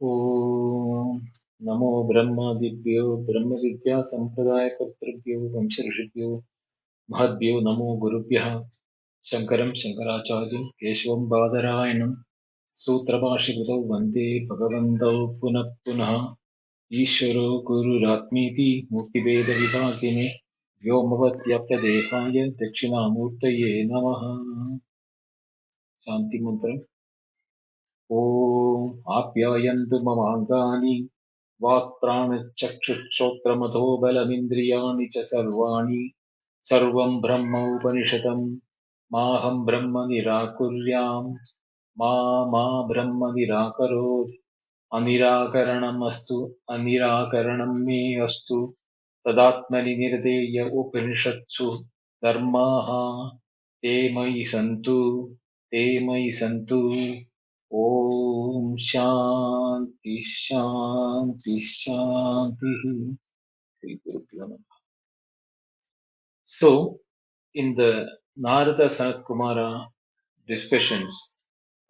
ॐ नमो ब्रह्मादिभ्यो ब्रह्मविद्यासम्प्रदायकर्तृभ्यो वंशऋषिभ्यो महद्भ्यो नमो गुरुभ्यः शङ्करं शङ्कराचार्यं केशवं बादरायणं सूत्रभाष्यकृतौ वन्दे भगवन्तौ पुनः पुनः ईश्वरो गुरुरात्मीति मूर्तिभेदविभागिने व्योमवद्व्याप्तदेहाय दक्षिणामूर्तये नमः। शान्तिमन्त्रम्। ॐ आप्यायन्तु ममाङ्गानि वाक्प्राणचक्षुश्रोत्रमथो बलमिन्द्रियाणि च सर्वाणि सर्वं ब्रह्म उपनिषदम् माहं ब्रह्म निराकुर्याम् मा ब्रह्म निराकरोत् अनिराकरणं मे अस्तु तदात्मनि निर्देय उपनिषत्सु धर्माः ते मयि सन्तु ॐ शान्ति शान्ति शान्तिः। Sri Gurubhyo Namaha. So, in the Narada Sanatkumara discussions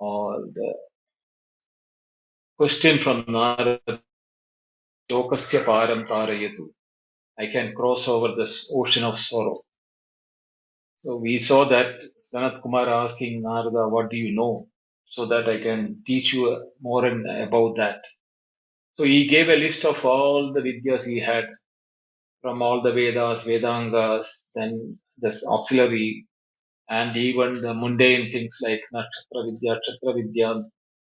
or the question from Narada, Shokasya Param Tarayatu, I can cross over this ocean of sorrow. So we saw that Sanatkumara asking Narada, what do you know? So that I can teach you more about that. So he gave a list of all the vidyas he had from all the Vedas, Vedangas, then this auxiliary, and even the mundane things like Nakshatra Vidya, Kshetra Vidya,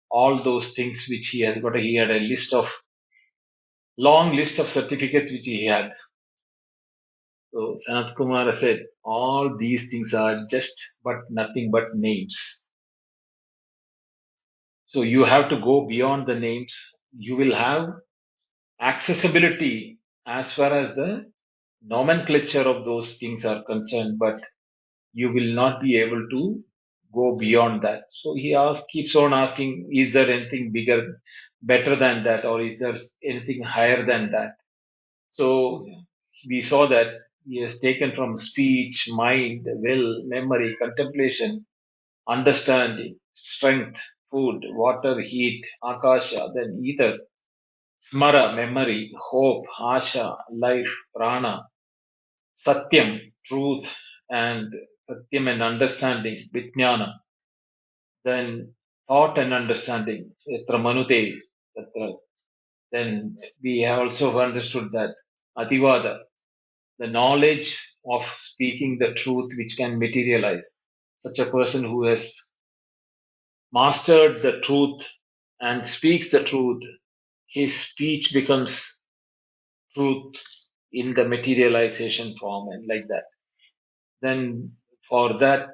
all those things which he has got. He had a long list of certificates which he had. So Sanat Kumara said, all these things are just but nothing but names. So you have to go beyond the names. You will have accessibility as far as the nomenclature of those things are concerned, but you will not be able to go beyond that. So he keeps on asking, is there anything better than that, or is there anything higher than that? So we saw that he has taken from speech, mind, will, memory, contemplation, understanding, strength, food, water, heat, akasha, then ether, smara, memory, hope, asha, life, prana, satyam, truth, and satyam and understanding, vijnana, then thought and understanding, yatra manute, tatra. Then we have also understood that adivada, the knowledge of speaking the truth which can materialize. Such a person who has mastered the truth and speaks the truth, his speech becomes truth in the materialization form and like that. Then for that,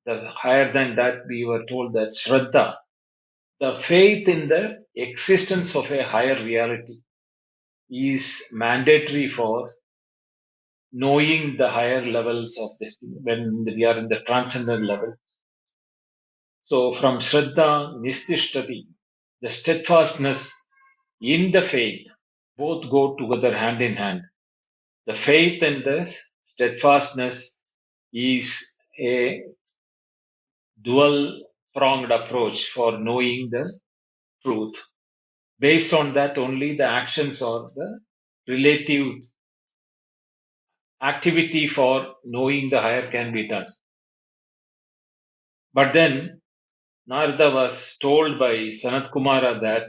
the higher than that, we were told that Shraddha, the faith in the existence of a higher reality, is mandatory for knowing the higher levels of destiny when we are in the transcendent levels. So from Shraddha, Nistishtati, the steadfastness in the faith, both go together hand in hand. The faith and the steadfastness is a dual pronged approach for knowing the truth. Based on that, only the actions or the relative activity for knowing the higher can be done. But then Narada was told by Sanatkumara that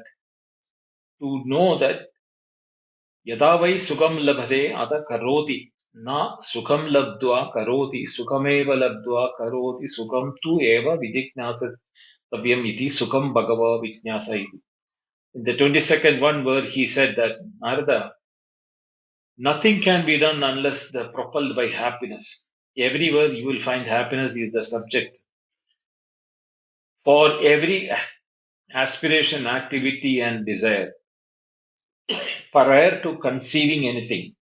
to know that yada vai sukham labhate ata karoti na sukham labdva karoti sukhameva labdva karoti sukham tu eva vidiknasa tabyam iti sukham bhagava vijnasa iti. In the 22nd one where he said that Narada, nothing can be done unless the propelled by happiness. Everywhere you will find happiness is the subject. For every aspiration, activity and desire, prior to conceiving anything,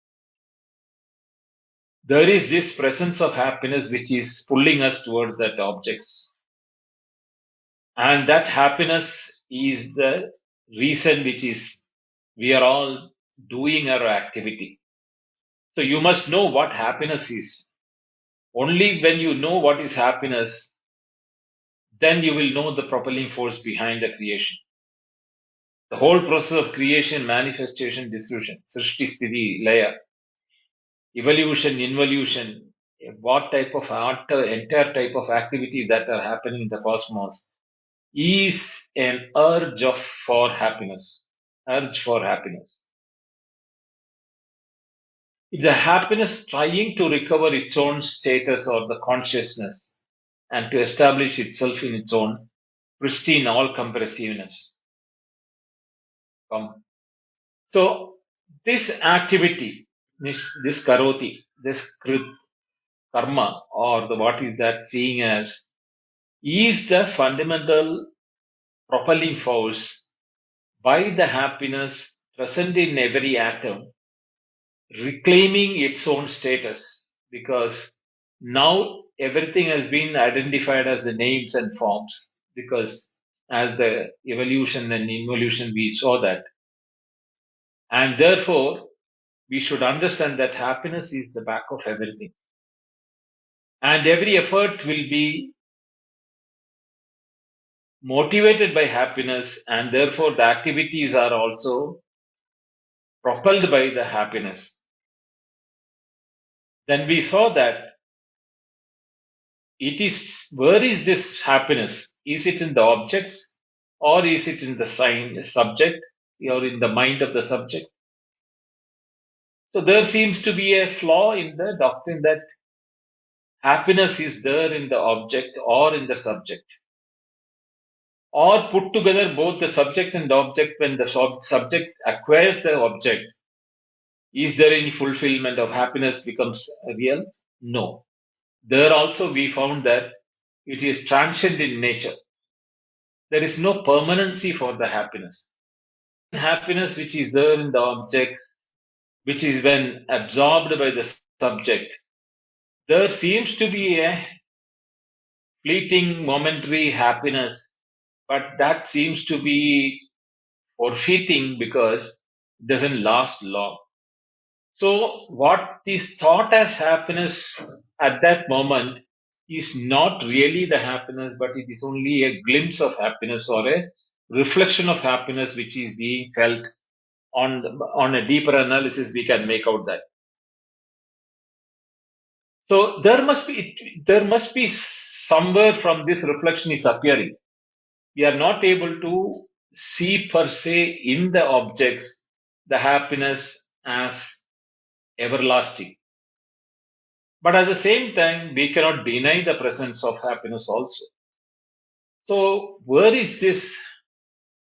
there is this presence of happiness which is pulling us towards that objects. And that happiness is the reason which is we are all doing our activity. So you must know what happiness is. Only when you know what is happiness, then you will know the propelling force behind the creation. The whole process of creation, manifestation, dissolution, srishti, sthiti, laya, evolution, involution, what type of entire type of activity that are happening in the cosmos is an for happiness. Urge for happiness. It's a happiness trying to recover its own status or the consciousness and to establish itself in its own pristine all-comprehensiveness. So this activity, this karoti, this karma, or the what is that seeing as, is the fundamental propelling force by the happiness present in every atom, reclaiming its own status, because now everything has been identified as the names and forms, because as the evolution and involution we saw that, and therefore we should understand that happiness is the back of everything, and every effort will be motivated by happiness, and therefore the activities are also propelled by the happiness. Then we saw that it is, where is this happiness? Is it in the objects, or is it in the subject, or in the mind of the subject? So there seems to be a flaw in the doctrine that happiness is there in the object or in the subject, or put together both the subject and the object. When the subject acquires the object, is there any fulfillment of happiness becomes real? No. There also we found that it is transient in nature. There is no permanency for the happiness. Happiness which is there in the objects, which is when absorbed by the subject, there seems to be a fleeting momentary happiness, but that seems to be forfeiting because it doesn't last long. So what is thought as happiness at that moment is not really the happiness, but it is only a glimpse of happiness or a reflection of happiness which is being felt. On a deeper analysis, we can make out that. So there must be somewhere from this reflection is appearing. We are not able to see per se in the objects the happiness as everlasting. But at the same time, we cannot deny the presence of happiness also. So where is this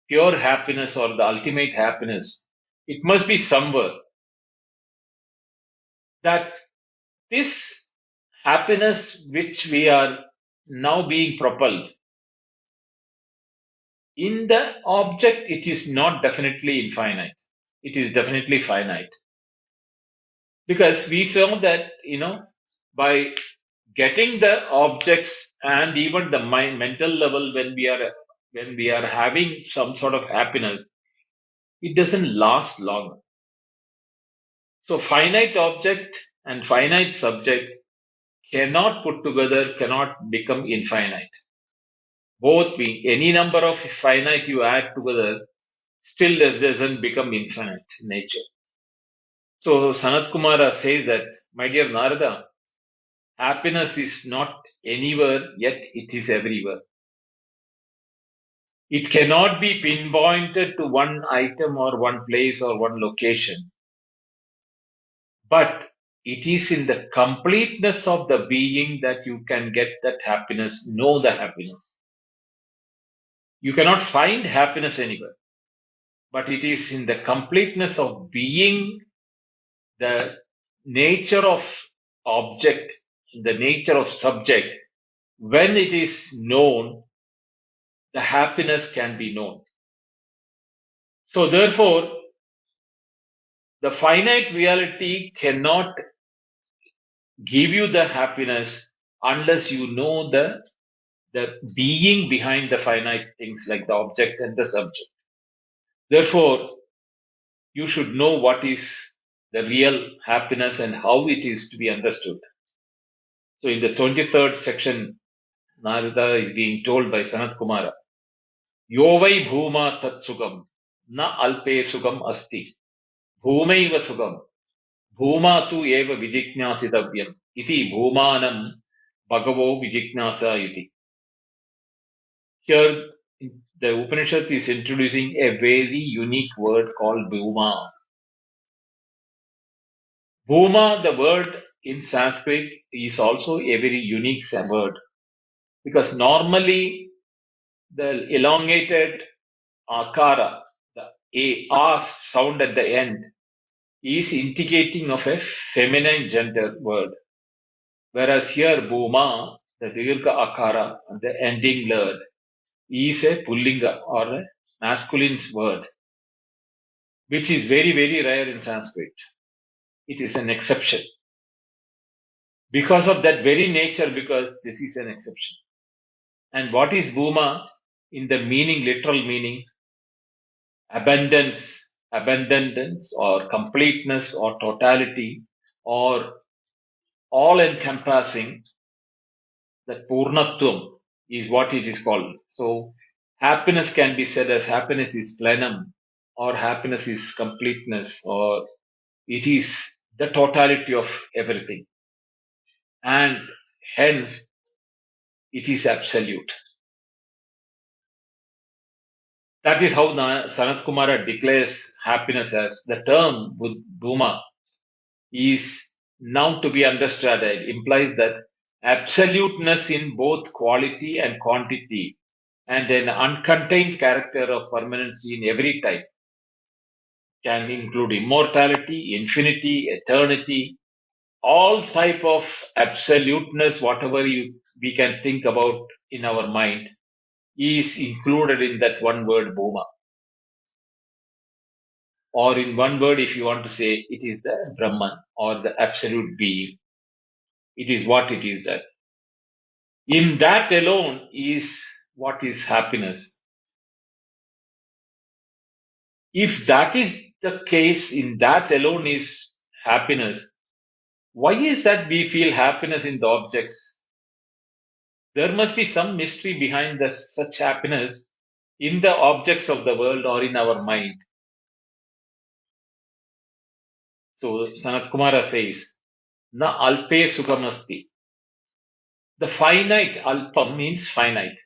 pure happiness or the ultimate happiness? It must be somewhere. That this happiness which we are now being propelled, in the object it is not definitely infinite. It is definitely finite. Because we saw that, by getting the objects and even the mental level, when we are having some sort of happiness, it doesn't last long. So finite object and finite subject cannot put together, cannot become infinite. Both being any number of finite you add together, still this doesn't become infinite nature. So Sanatkumara says that, my dear Narada, happiness is not anywhere, yet it is everywhere. It cannot be pinpointed to one item or one place or one location, but it is in the completeness of the being that you can get that happiness, know the happiness. You cannot find happiness anywhere, but it is in the completeness of being, the nature of object, the nature of subject. When it is known, the happiness can be known. So therefore, the finite reality cannot give you the happiness unless you know the being behind the finite things like the object and the subject. Therefore, you should know what is the real happiness and how it is to be understood. So in the 23rd section, Narada is being told by Sanatkumara, Yovai Bhuma Tat Sugam. na alpe sugam asti, bhumaiva sugam, bhuma tu eva vijijnasitavyam, iti bhumanam bhagavo vijijnasa iti. Here, the Upanishad is introducing a very unique word called bhuma. Bhuma, the word in Sanskrit, is also a very unique word because normally the elongated akara, the a sound at the end, is indicating of a feminine gender word. Whereas here bhuma, the dirgha akara, the ending word, is a pullinga or a masculine word, which is very, very rare in Sanskrit. It is an exception. Because of that very nature, because this is an exception. And what is bhuma in the meaning, literal meaning? Abundance, abundance or completeness or totality or all encompassing, that purnatvam is what it is called. So happiness can be said as happiness is plenum or happiness is completeness or it is the totality of everything. And hence it is absolute. That is how Sanatkumara declares happiness as the term Bhuma is now to be understood. It implies that absoluteness in both quality and quantity and an uncontained character of permanency in every type can include immortality, infinity, eternity, all type of absoluteness, whatever we can think about in our mind is included in that one word Bhuma. Or in one word, if you want to say, it is the Brahman or the absolute being. It is what it is that. In that alone is what is happiness. If that is the case, in that alone is happiness, why is that we feel happiness in the objects? There must be some mystery behind such happiness in the objects of the world or in our mind. So Sanat Kumara says, Na alpe sukhamasti. The finite, alpa means finite.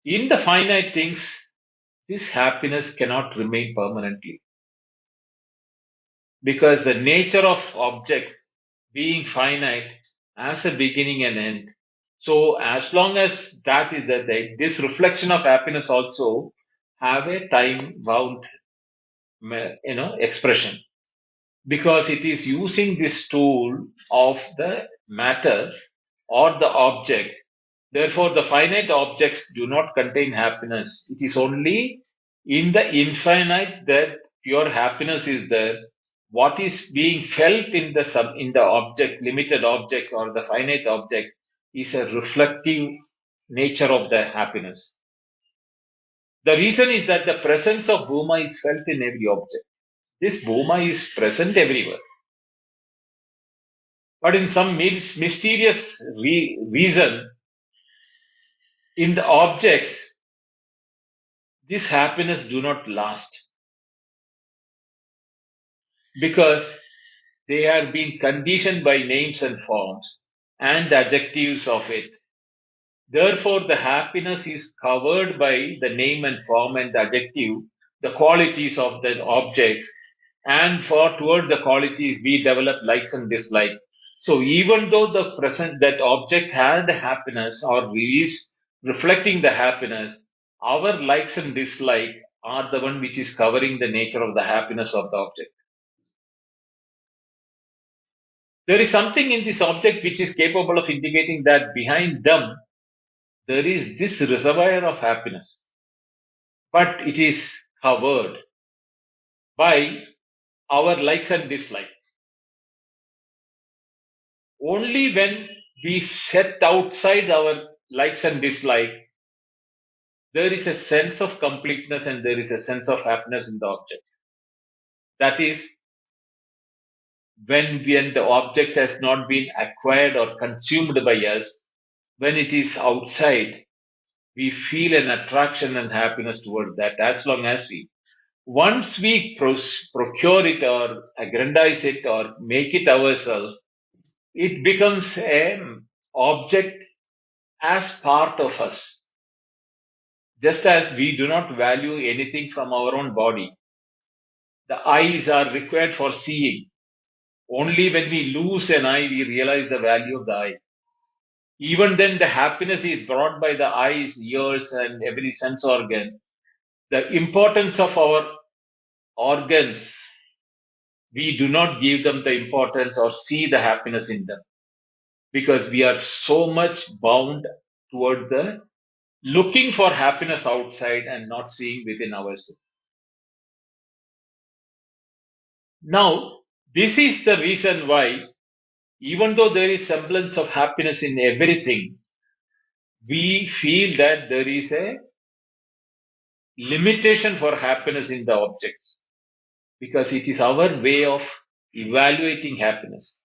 In the finite things, this happiness cannot remain permanently. Because the nature of objects being finite has a beginning and end. So as long as that is the thing, this reflection of happiness also have a time bound expression. Because it is using this tool of the matter or the object. Therefore, the finite objects do not contain happiness. It is only in the infinite that pure happiness is there. What is being felt in the object, limited object or the finite object, is a reflective nature of the happiness. The reason is that the presence of Bhuma is felt in every object. This Bhuma is present everywhere. But in some mysterious reason, in the objects, this happiness do not last because they are being conditioned by names and forms and adjectives of it. Therefore, the happiness is covered by the name and form and the adjective, the qualities of the objects, and toward the qualities we develop likes and dislikes. So even though that object had the happiness or is reflecting the happiness, our likes and dislikes are the one which is covering the nature of the happiness of the object. There is something in this object which is capable of indicating that behind them there is this reservoir of happiness, but it is covered by our likes and dislikes. Only when we set outside our likes and dislikes, there is a sense of completeness and there is a sense of happiness in the object. That is, when the object has not been acquired or consumed by us, when it is outside, we feel an attraction and happiness towards that as long as we. Once we procure it or aggrandize it or make it ourselves, it becomes an object as part of us. Just as we do not value anything from our own body, the eyes are required for seeing. Only when we lose an eye, we realize the value of the eye. Even then, the happiness is brought by the eyes, ears, and every sense organ. The importance of our organs, we do not give them the importance or see the happiness in them because we are so much bound toward the looking for happiness outside and not seeing within ourselves. Now, this is the reason why, even though there is semblance of happiness in everything, we feel that there is a limitation for happiness in the objects because it is our way of evaluating happiness.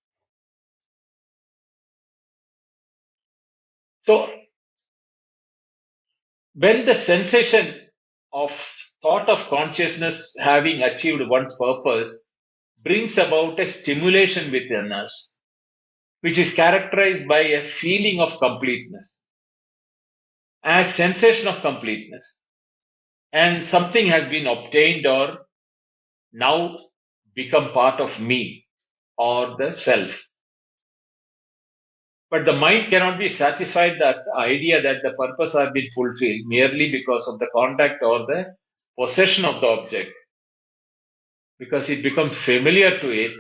So, when the sensation of thought of consciousness having achieved one's purpose brings about a stimulation within us, which is characterized by a feeling of completeness, as sensation of completeness, and something has been obtained or now become part of me or the self. But the mind cannot be satisfied that idea that the purpose has been fulfilled merely because of the contact or the possession of the object, because it becomes familiar to it,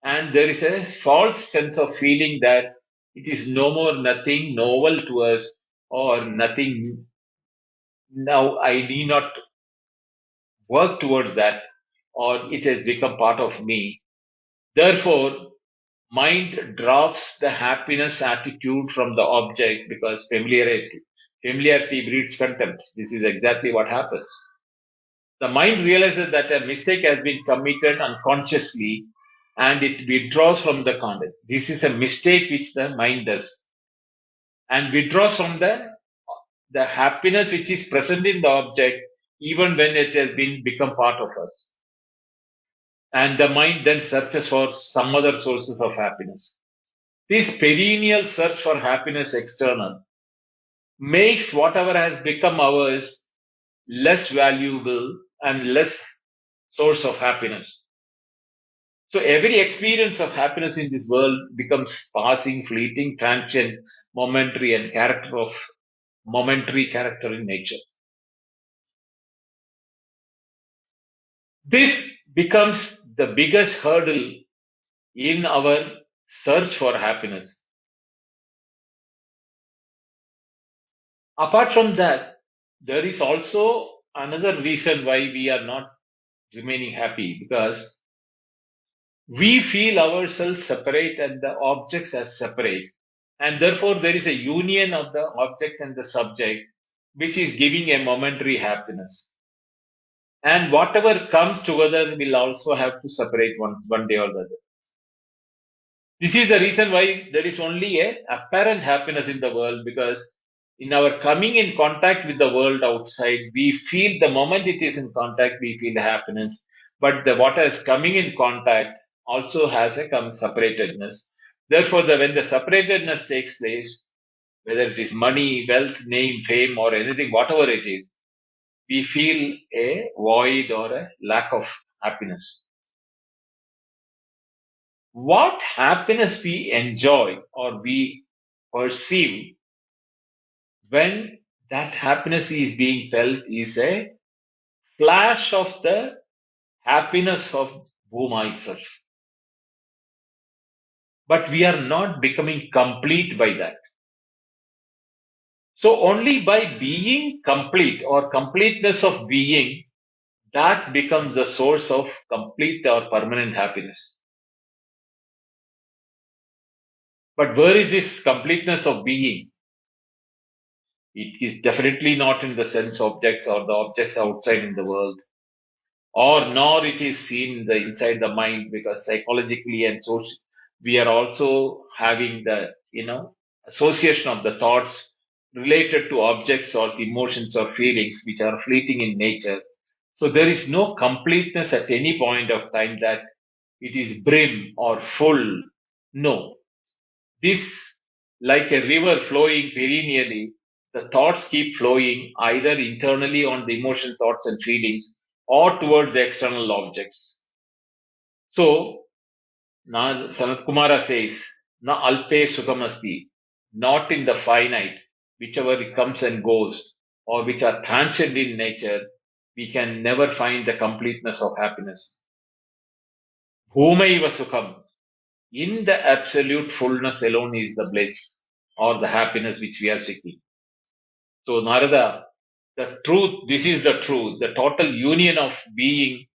and there is a false sense of feeling that it is no more nothing novel to us or nothing. Now I need not work towards that, or it has become part of me. Therefore, mind drops the happiness attitude from the object because familiarity breeds contempt. This is exactly what happens. The mind realizes that a mistake has been committed unconsciously and it withdraws from the content. This is a mistake which the mind does and withdraws from the happiness which is present in the object even when it has been become part of us. And the mind then searches for some other sources of happiness. This perennial search for happiness external makes whatever has become ours less valuable and less source of happiness. So every experience of happiness in this world becomes passing, fleeting, transient, momentary, and momentary character in nature. This becomes the biggest hurdle in our search for happiness. Apart from that, there is also another reason why we are not remaining happy because we feel ourselves separate and the objects as separate. And therefore, there is a union of the object and the subject, which is giving a momentary happiness. And whatever comes together will also have to separate one day or the other. This is the reason why there is only a apparent happiness in the world because in our coming in contact with the world outside, we feel the moment it is in contact, we feel happiness. But the what is coming in contact also has a separatedness. Therefore, when the separatedness takes place, whether it is money, wealth, name, fame, or anything, whatever it is, we feel a void or a lack of happiness. What happiness we enjoy or we perceive when that happiness is being felt is a flash of the happiness of Bhuma itself. But we are not becoming complete by that. So only by being complete or completeness of being, that becomes the source of complete or permanent happiness. But where is this completeness of being? It is definitely not in the sense objects or the objects outside in the world, or nor it is seen inside the mind because psychologically and so we are also having the association of the thoughts related to objects or emotions or feelings which are fleeting in nature. So there is no completeness at any point of time that it is brim or full. No. This, like a river flowing perennially, the thoughts keep flowing either internally on the emotion, thoughts, and feelings or towards the external objects. So, Sanatkumara says, Na alpe sukhamasti, not in the finite, whichever it comes and goes, or which are transient in nature, we can never find the completeness of happiness. Bhumaiva sukham, in the absolute fullness alone is the bliss or the happiness which we are seeking. So, Narada, the truth, this is the truth, the total union of being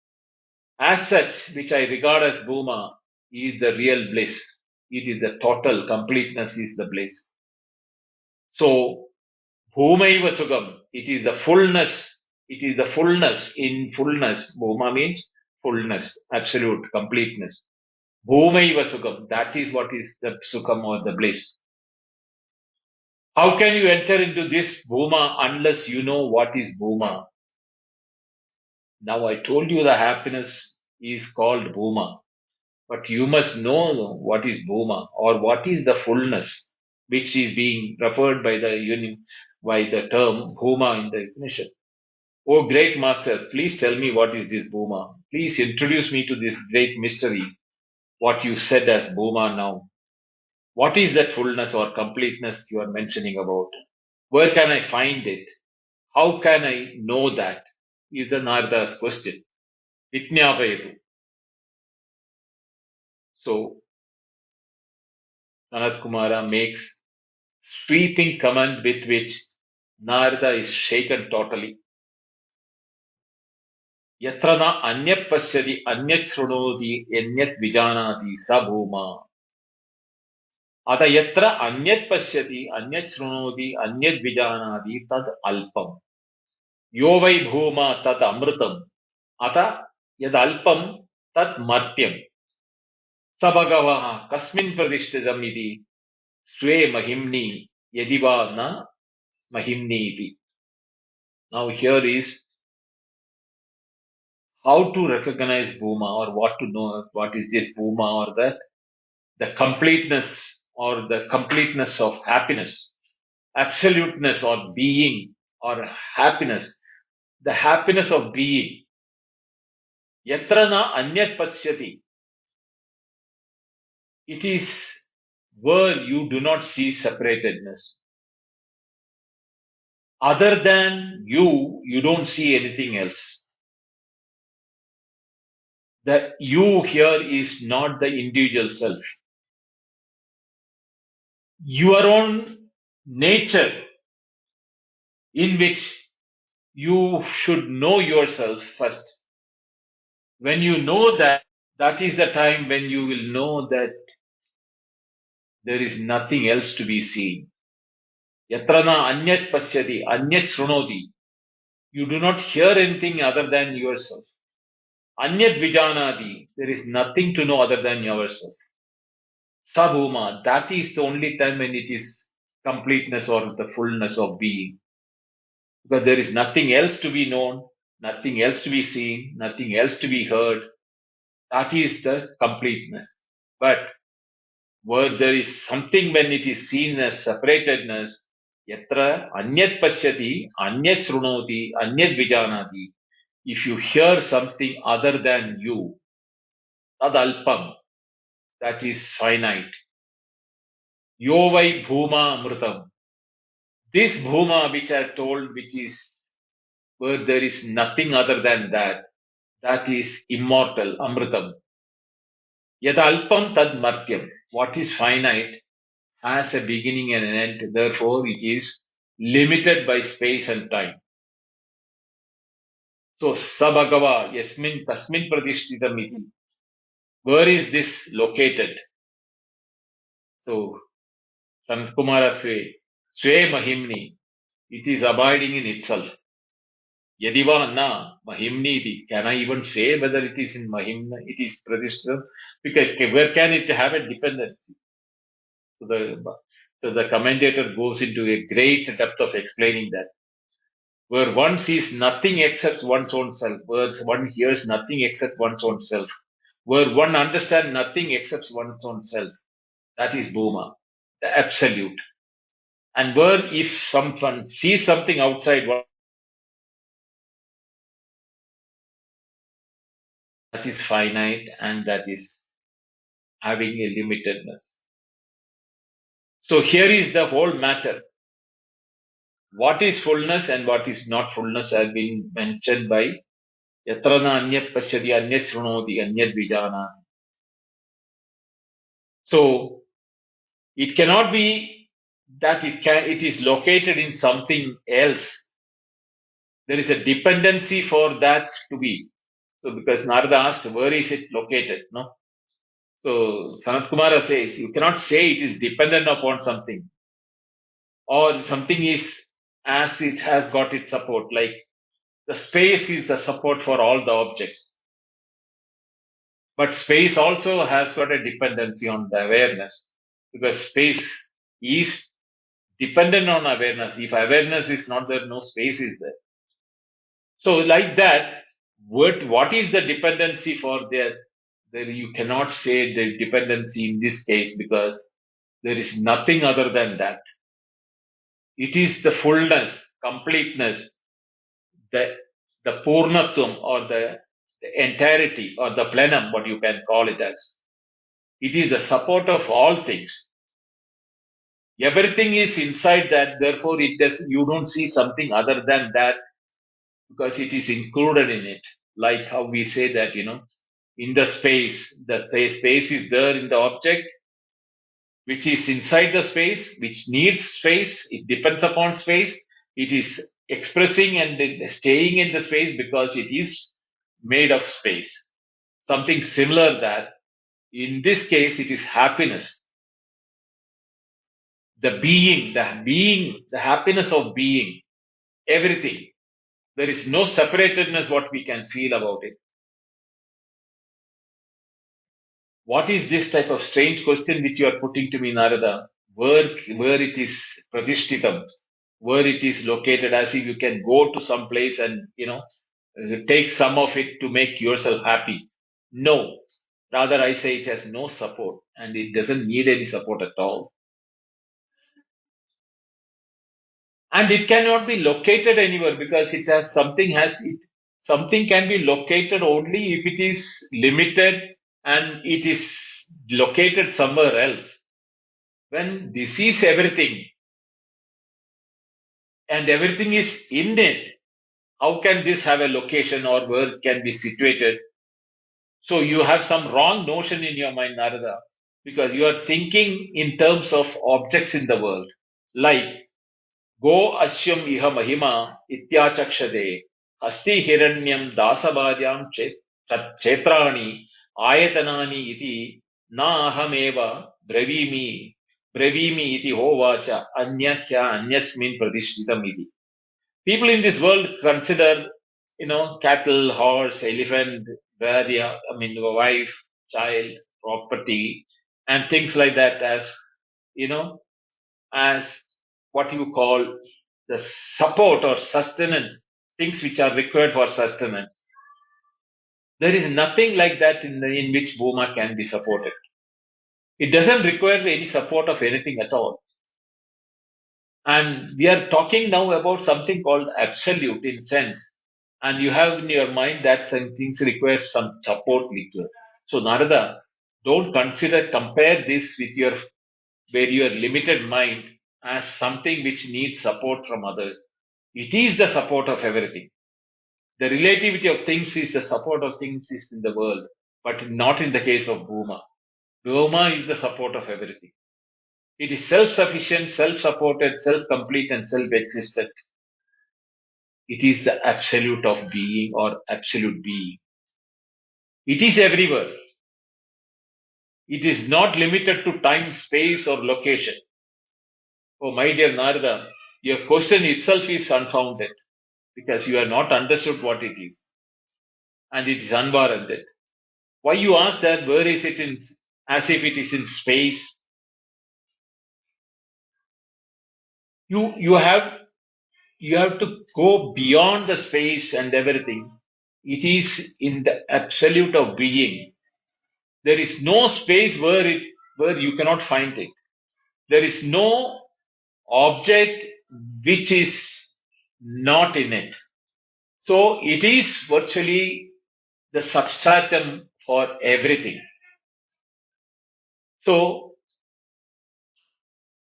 as such, which I regard as Bhuma, is the real bliss. It is the total completeness is the bliss. So, Bhumaiva Sugam, it is the fullness in fullness. Bhuma means fullness, absolute, completeness. Bhumaiva Sugam, that is what is the Sukam or the bliss. How can you enter into this Bhuma unless you know what is Bhuma? Now I told you the happiness is called Bhuma. But you must know what is Bhuma or what is the fullness which is being referred by the term Bhuma in the Upanishad. Oh great master, please tell me what is this Bhuma. Please introduce me to this great mystery, what you said as Bhuma now. What is that fullness or completeness you are mentioning about? Where can I find it? How can I know that? Is the Narada's question. Vitnyapayetu. So Sanatkumara makes sweeping command with which Narada is shaken totally. Yatra na anyat pasyati anyat shrunoti anyat vijanati sa bhuma. Ata yatra anyat pasyati anyat shrunoti anyat vijanati tad alpam. Yo vai bhuma tad amritam. Ata yad alpam tad martyam. Sa bhagavaha kasmin pradishthidam iti swe mahimni yadiva na mahimni iti. Now here is how to recognize Bhuma or what to know what is this Bhuma or the completeness of happiness, absoluteness or being or happiness, the happiness of being. Yatra na anyat pasyati. It is where you do not see separatedness. Other than you, you don't see anything else. The you here is not the individual self. Your own nature in which you should know yourself first. When you know that, that is the time when you will know that there is nothing else to be seen. Yatrana anyat pasyati, anyat shrunoti. You do not hear anything other than yourself. Anyat vijanati, there is nothing to know other than yourself. Sabhuma, that is the only time when it is completeness or the fullness of being. Because there is nothing else to be known, nothing else to be seen, nothing else to be heard. That is the completeness. But where there is something when it is seen as separatedness, yatra anyat pasyati, anyat shrunoti, anyat vijanati. If you hear something other than you, tad alpam, that is finite. Yo vai bhuma amritam. This bhuma which I have told, which is where there is nothing other than that, that is immortal, amritam. Yad alpam tad martyam. What is finite has a beginning and an end, therefore it is limited by space and time. So, sabhagava, yasmin tasmin pradishtitam iti. Where is this located? So, Sanatkumara Swe Mahimni, it is abiding in itself. Yadiva na Mahimni iti. Can I even say whether it is in Mahimna, it is pradishtitam? Because where can it have a dependency? So the commentator goes into a great depth of explaining that. where one sees nothing except one's own self, where one hears nothing except one's own self, where one understands nothing except one's own self. That is Bhuma, the absolute. And where if someone sees something outside, that is finite and that is having a limitedness. So here is the whole matter. What is fullness and what is not fullness has been mentioned by Yatrana Anyat Pashyati Anyat Shrunoti Anyat Vijana. So it cannot be that it is located in something else. There is a dependency for that to be. So because Narada asked, where is it located? No. So Sanatkumara says, you cannot say it is dependent upon something, or something is as it has got its support, like the space is the support for all the objects. But space also has got a dependency on the awareness, because space is dependent on awareness. If awareness is not there, no space is there. So like that, what is the dependency for there? There you cannot say the dependency in this case, because there is nothing other than that. It is the fullness, completeness, the purnatvam, or the entirety, or the plenum, what you can call it as. It is the support of all things. Everything is inside that, therefore you don't see something other than that, because it is included in it. Like how we say that, in the space, the space is there in the object, which is inside the space, which needs space, it depends upon space, it is expressing and staying in the space because it is made of space. Something similar that, in this case, it is happiness. The being, the happiness of being, everything. There is no separatedness what we can feel about it. What is this type of strange question which you are putting to me, Narada? Where it is pratishtitam, where it is located, as if you can go to some place and, take some of it to make yourself happy. No. Rather, I say it has no support and it doesn't need any support at all. And it cannot be located anywhere, because something can be located only if it is limited and it is located somewhere else. When this is everything and everything is in it, how can this have a location, or where it can be situated? So you have some wrong notion in your mind, Narada, because you are thinking in terms of objects in the world, like Go Ashyam Iha Mahima Ityachakshade Asti Hiranyam Dasabharyam Chetrani Ayatanani iti Na Ahameva Bravimi iti Hovacha Anyasya Anyasmin Pradishtitam iti. People in this world consider, cattle, horse, elephant, wife, child, property, and things like that as, as what you call the support or sustenance, things which are required for sustenance. There is nothing like that in which Bhuma can be supported. It doesn't require any support of anything at all. And we are talking now about something called absolute in sense. And you have in your mind that some things require some support later. So Narada, don't compare this with your limited mind as something which needs support from others. It is the support of everything. The relativity of things is the support of things is in the world, but not in the case of Bhuma. Bhuma is the support of everything. It is self-sufficient, self-supported, self-complete, and self-existent. It is the absolute of being, or absolute being. It is everywhere. It is not limited to time, space, or location. Oh, my dear Narada, your question itself is unfounded, because you have not understood what it is. And it is unwarranted. Why you ask that, where is it in, as if it is in space? You you have to go beyond the space and everything. It is in the absolute of being. There is no space where you cannot find it. There is no object which is not in it. So it is virtually the substratum for everything. So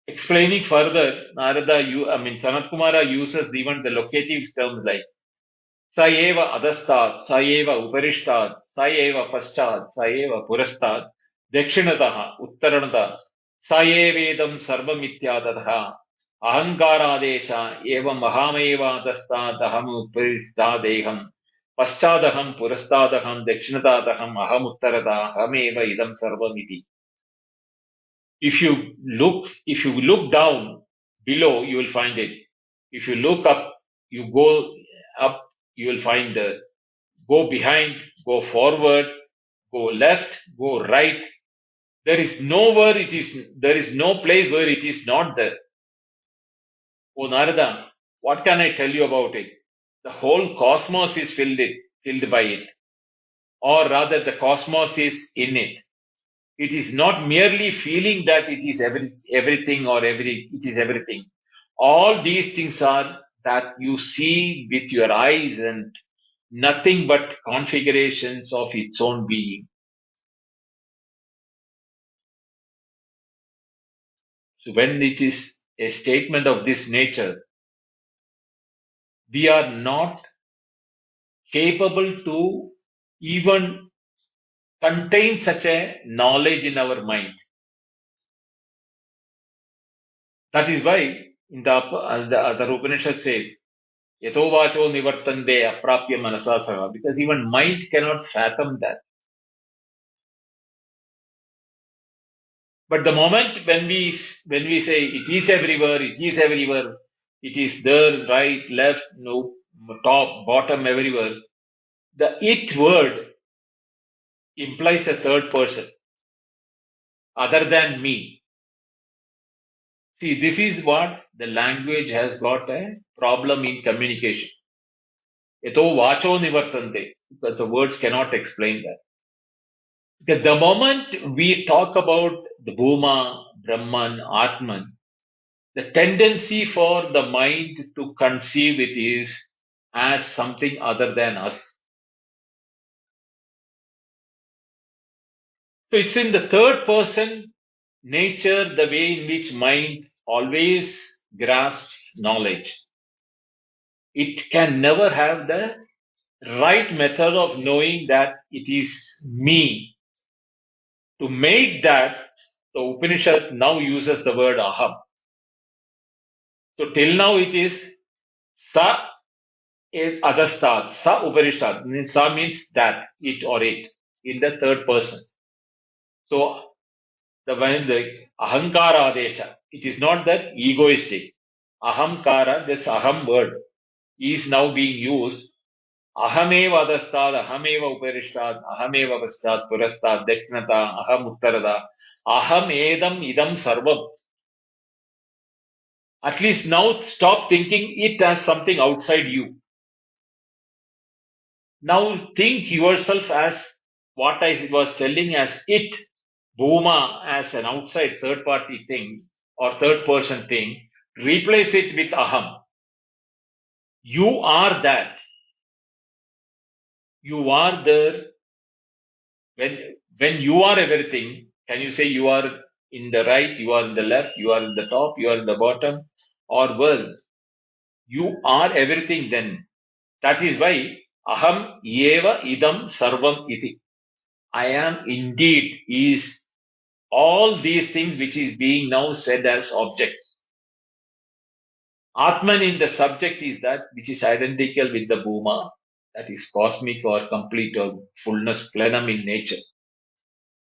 explaining further, Sanatkumara uses even the locative terms like Sa eva adastat, sa eva uparishtat, sa eva paschat, sa eva purastat, dakshinatah, uttaranatah, sa evedam sarvamityadataha, ahankaradesha, evam ahameva adastat, aham uparistadeham, paschadaham, purastadaham, dakshinatadaham, aham uttarata, ahameva idam sarvamiti. If you look down below, you will find it. If you look up, you go up, you will find the go behind, go forward, go left, go right. There is there is no place where it is not there. Oh Narada, what can I tell you about it? The whole cosmos is filled by it. Or rather, the cosmos is in it. It is not merely feeling that it is everything or it is everything. All these things are that you see with your eyes and nothing but configurations of its own being. So when it is a statement of this nature, we are not capable to even contain such a knowledge in our mind. That is why in the other Upanishad says, Yato vacho nivartande aprapya manasasaha, because even mind cannot fathom that. But the moment when we say it is everywhere, it is there, right, left, no, top, bottom, everywhere, the it word implies a third person other than me. See, this is what the language has got a problem in communication. Yato vacho nivartante, because the words cannot explain that. Because the moment we talk about the Bhuma, Brahman, Atman, the tendency for the mind to conceive it is as something other than us. So it's in the third person nature, the way in which mind always grasps knowledge. It can never have the right method of knowing that it is me. To make that, the Upanishad now uses the word aham. So till now it is sa is adastat, sa uparishtad. Sa means that, it or it, in the third person. So when the ahankara adesha, it is not that egoistic. Ahamkara, this aham word, is now being used. Ahameva adastad, ahameva uparishtad, ahameva paschat, purastad, dakshinata, aham uttarada, aham edam idam sarvam. At least now stop thinking it as something outside you. Now think yourself as what I was telling as it, Bhuma, as an outside third party thing or third person thing. Replace it with aham. You are that. You are there. When you are everything, can you say you are in the right, you are in the left, you are in the top, you are in the bottom, or well, you are everything then. That is why aham eva idam sarvam iti. I am indeed is all these things which is being now said as objects. Atman in the subject is that which is identical with the Bhuma, that is cosmic or complete or fullness, plenum in nature.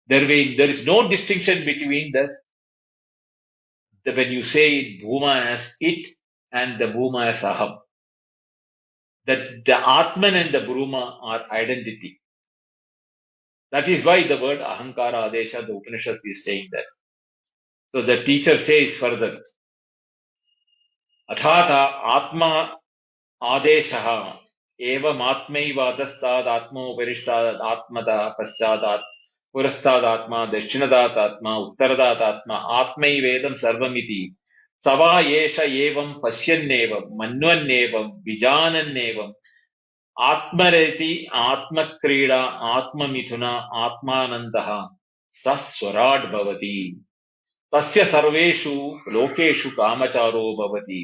There is no distinction between when you say Bhuma as it and the Bhuma as aham. That the Atman and the Brahma are identity. That is why the word Ahankara Adesha, the Upanishad is saying that. So the teacher says further, अथाता आत्मा आदेशः एवमात्मैवादस्ताद् आत्मोपरिष्टाद् आत्मदा पश्चादात् पुरस्तादात्मा दक्षिणदातात्मा उत्तरदातात्मा आत्मैवेदं सर्वमिति स वा एष एवं पश्यन्नेवं मन्वन्नेवं विजानन्नेवं आत्मरति आत्मक्रीडा आत्ममिथुन आत्मानन्दः स स्वराड् भवति तस्य सर्वेषु लोकेषु कामचारो भवति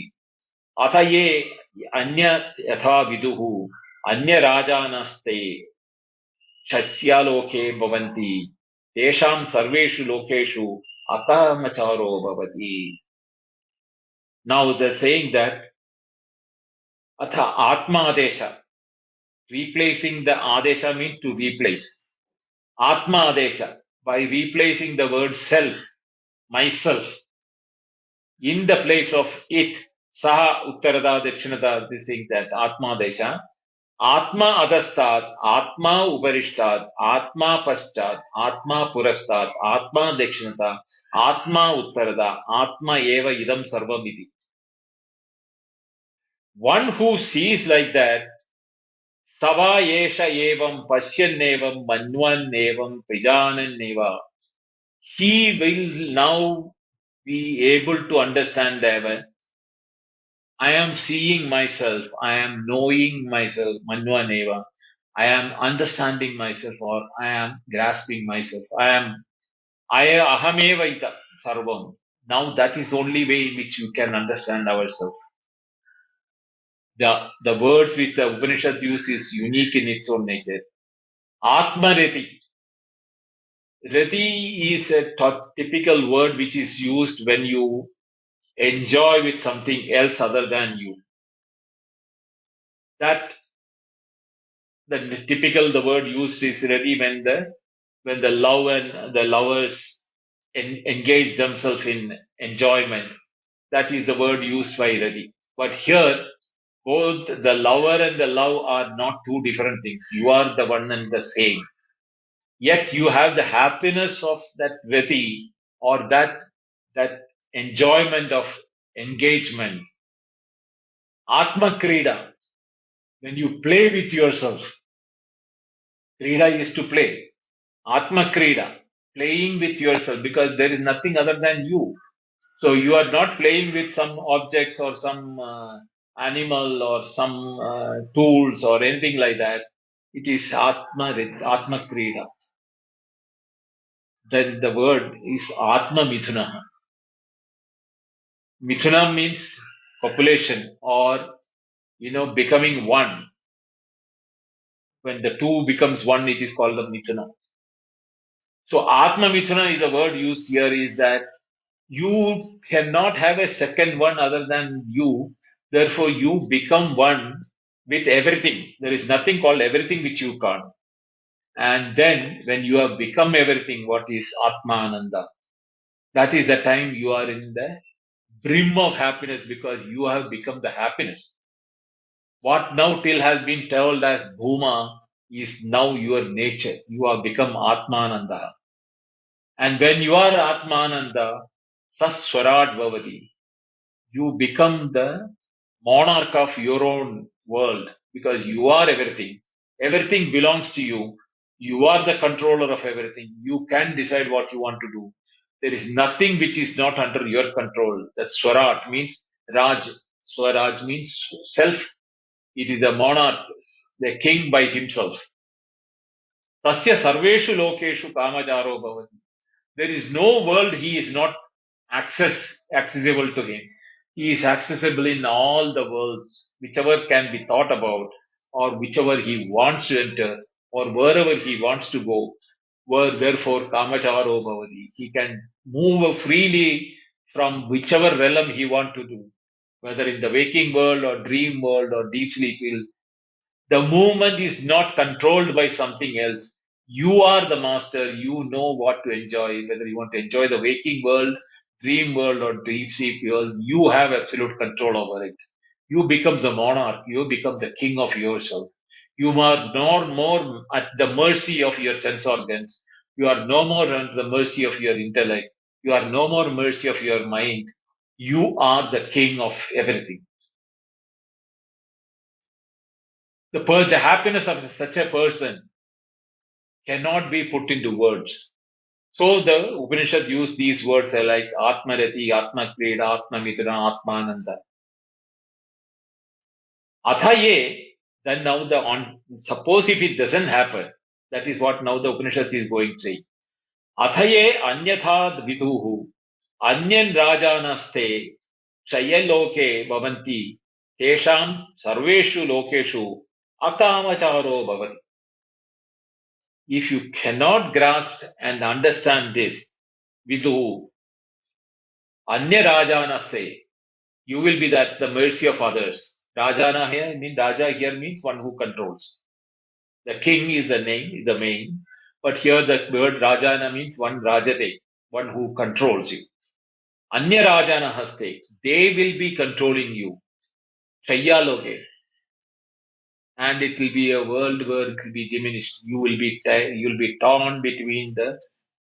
अथ ये अन्य यथा विदुः अन्य राजानस्ते शस्यालोके भवन्ति तेषां सर्वेषु लोकेषु अकामचारो भवति. Now the saying that atha atma adesha, replacing the adesha means to replace. Atma adesha, by replacing the word self, myself, in the place of it, saha uttarada dakshinada, this thing that atma adesha, atma adastad, atma uparishtad, atma paschat, atma purastad, atma dakshinata, atma uttarada, atma eva idam sarvamiti. One who sees like that, Sava Yesha Evam Pashyannevam Manvannevam Prijananneva, he will now be able to understand that I am seeing myself, I am knowing myself, Manvaneva, I am understanding myself or I am grasping myself, Ahameva ita Sarvam. Now that is the only way in which you can understand ourselves. The words which the Upanishad use is unique in its own nature. Atma Reti. Reti is a typical word which is used when you enjoy with something else other than you. That the word used is Reti when the love and the lovers engage themselves in enjoyment. That is the word used by Reti. But here, both the lover and the love are not two different things. You are the one and the same. Yet you have the happiness of that rati or that enjoyment of engagement. Atma Krida, when you play with yourself, Krida is to play. Atma Krida, playing with yourself because there is nothing other than you. So you are not playing with some objects or some animal or some tools or anything like that. It is Atma Krida. Then the word is Atma Mithuna. Mithuna means population or, becoming one. When the two becomes one, it is called the Mithuna. So Atma Mithuna is the word used here is that you cannot have a second one other than you. Therefore, you become one with everything. There is nothing called everything which you can't. And then when you have become everything, what is Atma Ananda? That is the time you are in the brim of happiness because you have become the happiness. What now till has been told as Bhuma is now your nature. You have become Atmananda. And when you are Atmananda, Saswarad Bhavati, you become the monarch of your own world because you are everything. Everything belongs to you. You are the controller of everything. You can decide what you want to do. There is nothing which is not under your control. That Swaraj means Raj. Swaraj means self. It is the monarch, the king by himself. Tasya sarveshu lokeshu kamajaro bhavati. There is no world he is not accessible to him. He is accessible in all the worlds, whichever can be thought about, or whichever he wants to enter, or wherever he wants to go. Therefore, kamacharo bhavati. He can move freely from whichever realm he wants to do, whether in the waking world or dream world or deep sleep world. The movement is not controlled by something else. You are the master. You know what to enjoy. Whether you want to enjoy the waking world, dream world, or deep sleep world, you have absolute control over it. You become the monarch. You become the king of yourself. You are no more at the mercy of your sense organs. You are no more at the mercy of your intellect. You are no more mercy of your mind. You are the king of everything. The happiness of such a person cannot be put into words. So the Upanishad use these words like Atmarati, Atmakrida, Atmamitra, Atmananda. Athaye, then now suppose if it doesn't happen, that is what now the Upanishad is going to say. Athaye anyatha viduhu, anyan rajanaste, shayaloke bhavanti, tesham sarveshu lokeshu, akamacharo bhavati. If you cannot grasp and understand this, viduhu, anya rajanaste, you will be at the mercy of others. Rajana Raja here means one who controls. The king is the name, is the main. But here the word Rajana means one Rajate, one who controls you. Anya Rajana Haste, they will be controlling you. Shayyaloke. And it will be a world where it will be diminished. You will be torn between by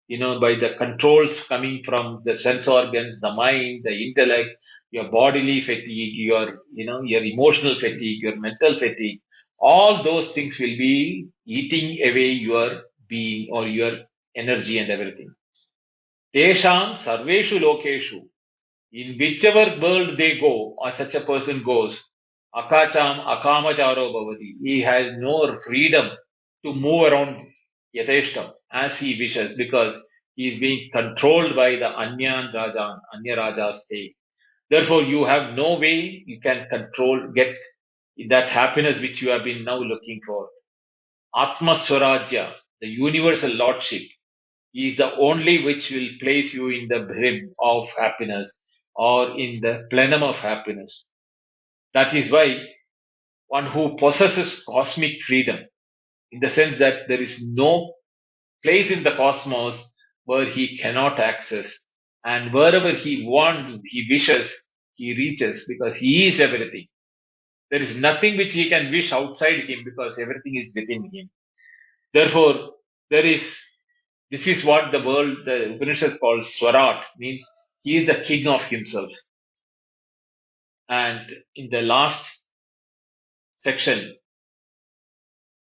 the controls coming from the sense organs, the mind, the intellect, your bodily fatigue, your emotional fatigue, your mental fatigue. All those things will be eating away your being or your energy and everything. Tesham sarveshu lokeshu. In whichever world they go, or such a person goes, akamacharo bhavati. He has no freedom to move around yateshtam as he wishes because he is being controlled by the Anya Raja's state. Therefore, you have no way you can get that happiness which you have been now looking for. Atma Swarajya, the universal lordship, is the only which will place you in the brim of happiness or in the plenum of happiness. That is why one who possesses cosmic freedom, in the sense that there is no place in the cosmos where he cannot access, and wherever he wants, he wishes, he reaches because he is everything. There is nothing which he can wish outside him because everything is within him. Therefore, this is what the Upanishad calls Swarat, means he is the king of himself. And in the last section,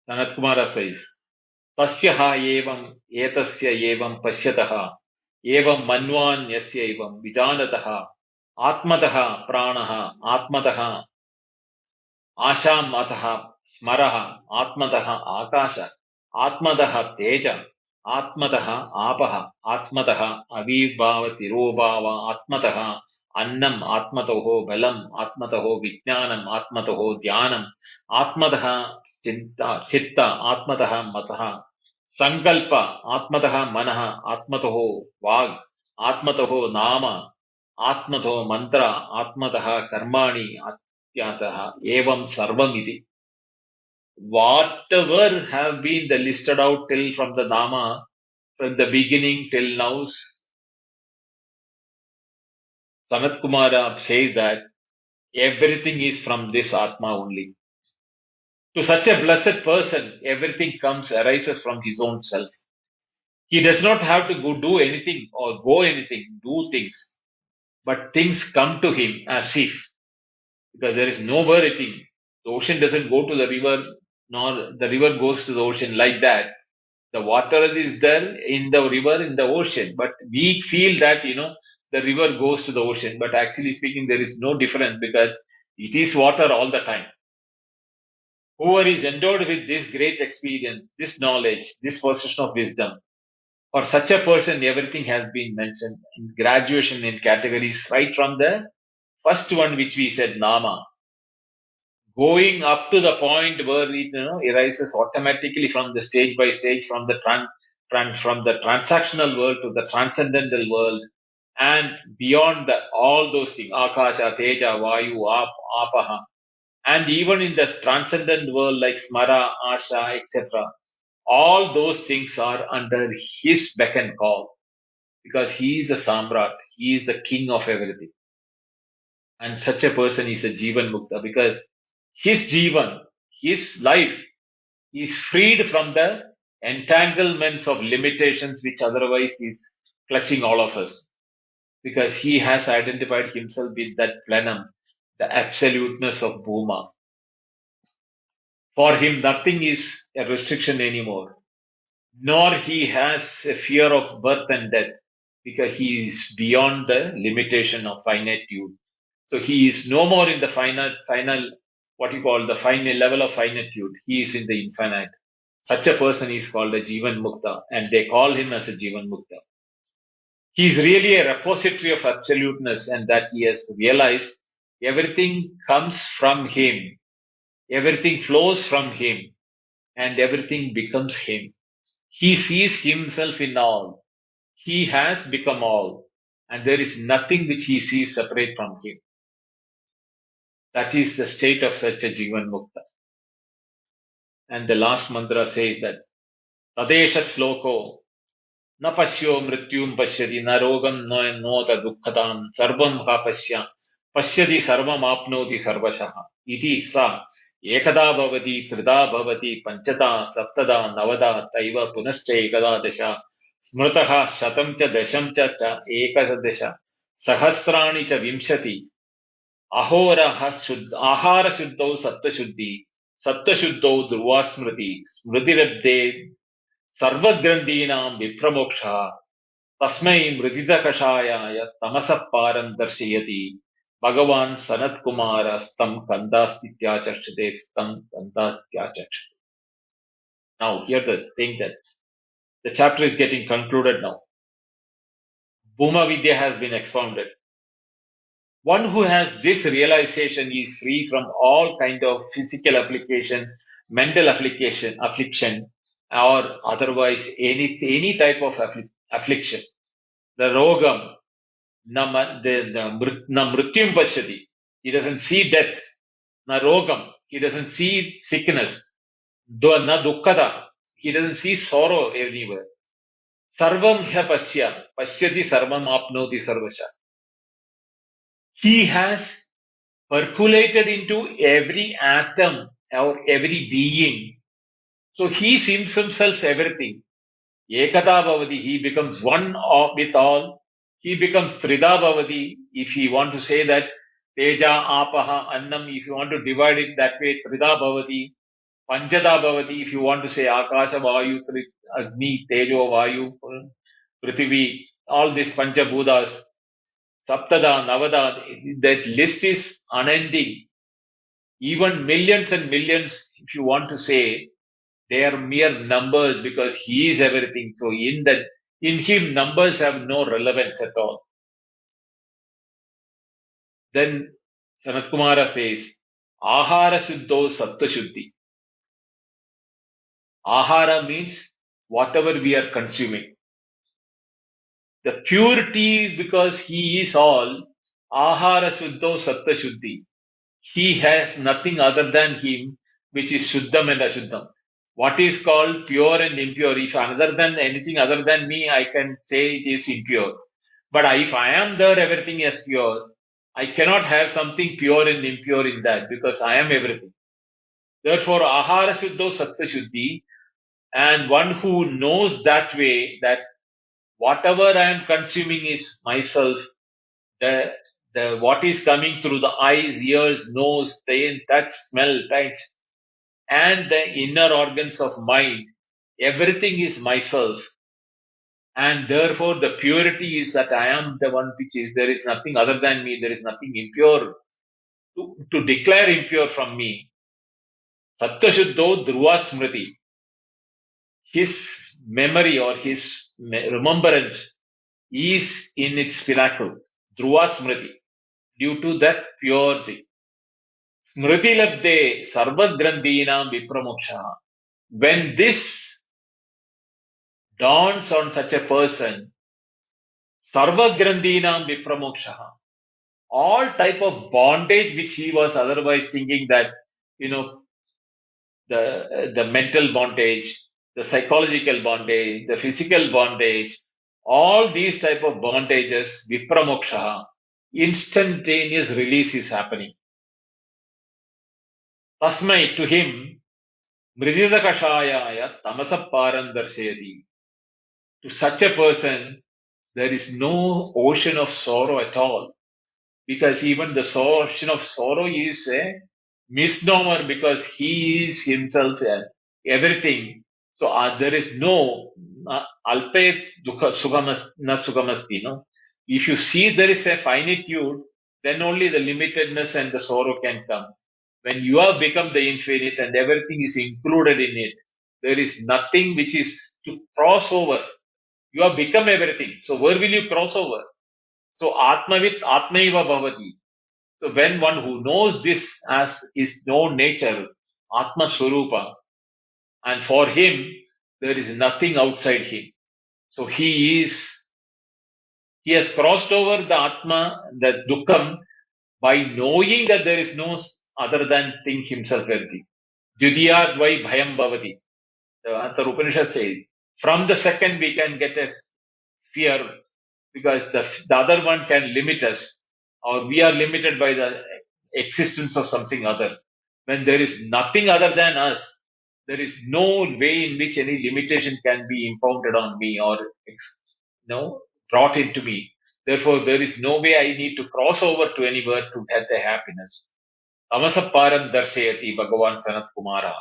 Sanatkumara says, Tasyaha evam etasya evam pasyataha evam manvan yasya evam vijanataha atmataha pranaha atmataha asham ataha smaraha atmataha akasha atmataha teja atmataha apaha atmataha avibhava tirobhava atmataha annam atmatoho balam atmatoho vijnanam atmatoho dhyanam atmataha chitta atmataha mataha sankalpa atmataha manaha atmatoho vag atmatoho nama atmatoho mantra atmataha karmani atyataha evam sarvam iti. Whatever have been the listed out till from the nama, from the beginning till now, Sanatkumara says that everything is from this Atma only. To such a blessed person, everything arises from his own self. He does not have to do anything or go anything, do things, but things come to him as if, because there is no verity. The ocean doesn't go to the river, nor the river goes to the ocean like that. The water is there in the river, in the ocean, but we feel that, the river goes to the ocean, but actually speaking, there is no difference because it is water all the time. Whoever is endowed with this great experience, this knowledge, this possession of wisdom, for such a person, everything has been mentioned in graduation in categories, right from the first one which we said, Nama, going up to the point where it arises automatically from the stage by stage, from the from the transactional world to the transcendental world, and beyond all those things, Akasha, Teja, Vayu, Apaha, and even in the transcendent world like Smara, Asha, etc. All those things are under his beck and call because he is the Samrat, he is the king of everything. And such a person is a Jivan Mukta because his Jivan, his life is freed from the entanglements of limitations which otherwise is clutching all of us. because he has identified himself with that plenum, the absoluteness of Bhuma. For him, nothing is a restriction anymore, nor he has a fear of birth and death, because he is beyond the limitation of finitude. So he is no more in the final, what you call the final level of finitude. He is in the infinite. Such a person is called a Jivan Mukta, and they call him as a Jivan Mukta. He is really a repository of absoluteness, and that he has realized everything comes from him, everything flows from him, and everything becomes him. He sees himself in all. He has become all, and there is nothing which he sees separate from him. That is the state of such a Jivan Mukta. And the last mantra says that Tadesha Sloko Na Pashyo Mrityum Pashyati Na Rogam Nota Dukkhatam Sarvam Ha Pashyati Sarvam Apnoti Sarvashaha Iti Sa Ekada Bhavati Trida Bhavati Panchata Saptada Navada Taiva Punascha Ekada Dasha Smrtaha Shatam Cha Dasham Cha Ekadasha Sahasrani Cha Vimshati Ahara Shuddhau Satta Shuddhi Satta Shuddhau Dhruva Smriti Smritirabde Sarvagrandhinam Vipramoksha Tasmai Mrididakashayaya Tamasah Param Darshayati Bhagavan Sanatkumara Stam Kandastityachakshate Stam Kandastyachakshate. Now, here the thing that the chapter is getting concluded now. Bhuma Vidya has been expounded. One who has this realization is free from all kind of physical application, mental affliction, or otherwise any type of affliction. The rogam, na mrityum pashyati. He doesn't see death. Na rogam, he doesn't see sickness. Na dukkada, he doesn't see sorrow anywhere. Sarvam hya pashyati sarvam apnoti sarvasha. He has percolated into every atom or every being. So he sees himself everything. Ekata bhavati, he becomes one with all. He becomes trida bhavati, if you want to say that. Teja, apaha, annam, if you want to divide it that way, trida bhavati. Panchada bhavati, if you want to say akasha, vayu, agni, tejo, vayu, prithvi, all these panchabhutas. Saptada, Navada, that list is unending. Even millions and millions, if you want to say, they are mere numbers because he is everything. So in him, numbers have no relevance at all. Then Sanatkumara says, Ahara Siddho Satta Shuddhi. Ahara means whatever we are consuming. The purity is because he is all. Ahara Siddho Satta Shuddhi. He has nothing other than him, which is Shuddham and Ashuddham. What is called pure and impure? If anything other than me, I can say it is impure. But if I am there, everything is pure. I cannot have something pure and impure in that because I am everything. Therefore, Ahara Shuddho Satta Shuddhi, and one who knows that way that whatever I am consuming is myself, the what is coming through the eyes, ears, nose, touch, smell, taste, and the inner organs of mind, everything is myself. And therefore the purity is that I am the one which is, there is nothing other than me, there is nothing impure to declare impure from me. Satyashuddho Dhruva Smriti, his memory or his remembrance is in its pinnacle, Dhruva Smriti, due to that purity. Smriti labde sarvagrandhinam vipramoksha. When this dawns on such a person, sarvagrandhinam vipramoksha, all type of bondage which he was otherwise thinking that, the mental bondage, the psychological bondage, the physical bondage, all these type of bondages, vipramoksha, instantaneous release is happening. Tasmai, to him, mrididakashayaya tamasa param darshayati. To such a person, there is no ocean of sorrow at all. Because even the ocean of sorrow is a misnomer because he is himself everything. So there is no alpe na sukhamasti. No? If you see there is a finitude, then only the limitedness and the sorrow can come. When you have become the infinite and everything is included in it, there is nothing which is to cross over. You have become everything. So where will you cross over? So Atmavit Atmaiva Bhavati. So when one who knows this as his known nature, Atma Swarupa, and for him there is nothing outside him. So he has crossed over the Atma, the Dukkham, by knowing that there is no other than thing himself everything. Dvidiyad vai bhayam bhavati. The Upanishad says, from the second we can get a fear because the other one can limit us, or we are limited by the existence of something other. When there is nothing other than us, there is no way in which any limitation can be impounded on me or brought into me. Therefore, there is no way I need to cross over to anywhere to get the happiness. Tamasa param darshayati Bhagavan Sanatkumara.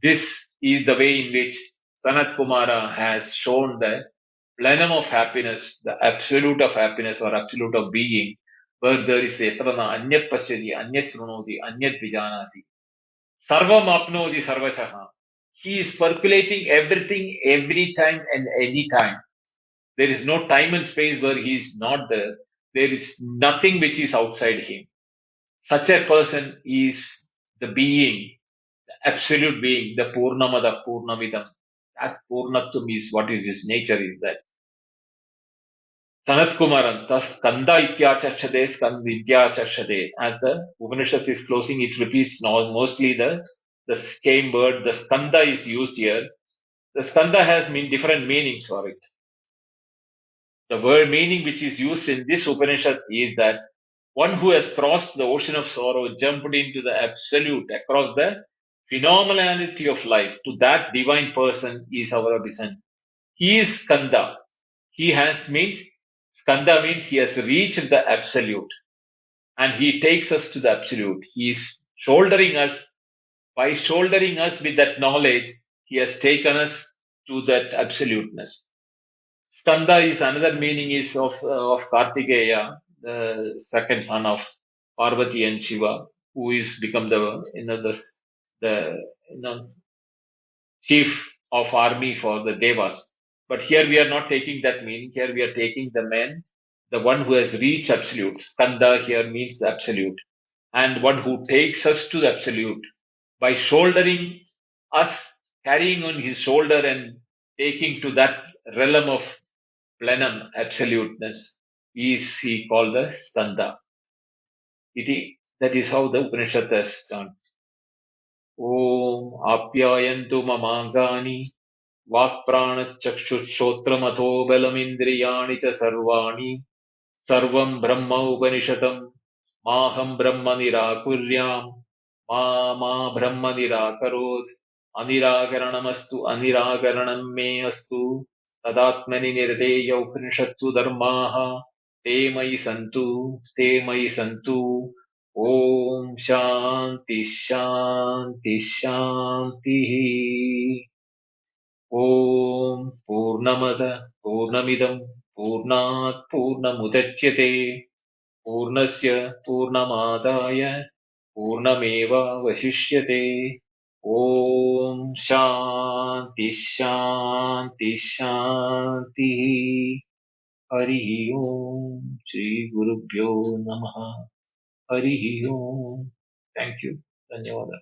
This is the way in which Sanatkumara has shown the plenum of happiness, the absolute of happiness or absolute of being, where there is etrana anyat pasyati, anyat srunoti, anyat vijanati. Sarvam apnoti sarvasaha. He is percolating everything every time and any time. There is no time and space where he is not there. There is nothing which is outside him. Such a person is the being, the absolute being, the Purnamada Purnamidam. That Purnatvam is what is his nature is that. Sanatkumaran, thus Skanda ityachashade, Skand ityachashade. As the Upanishad is closing, it repeats mostly the same word. The Skanda is used here. The Skanda has different meanings for it. The word meaning which is used in this Upanishad is that one who has crossed the ocean of sorrow, jumped into the absolute, across the phenomenality of life, to that divine person is our descent. He is Skanda. Skanda means he has reached the absolute and he takes us to the absolute. He is shouldering us. By shouldering us with that knowledge, he has taken us to that absoluteness. Skanda is another meaning is of Kartikeya, the second son of Parvati and Shiva, who is become the chief of army for the Devas. But here we are not taking that meaning. Here we are taking the man, the one who has reached absolute. Skanda here means the absolute, and one who takes us to the absolute by shouldering us, carrying on his shoulder and taking to that realm of plenum, absoluteness, is he called the Skanda. That is how the Upanishad has done. Om Apyayantu Mamangani Vakpranachakshushotramato Balamindriyani Cha Sarvani Sarvam Brahma Upanishadam Maham Brahma Nirakuryam Ma Brahma Nirakarod Aniragaranamastu Aniragaranam Me Astu Tadatmani Nirdeya Upanishadsu Dharmaha Te Mai Santu Om Shanti Shanti Shanti Om Purnamada Purnamidam Purnat Purnamudachyate Purnasya Purnamadaya Purnameva Vasishyate Om Shanti Shanti Shanti Hari Om Shri Gurubhyo Namaha Hari Om. Thank you. Dhanyawada.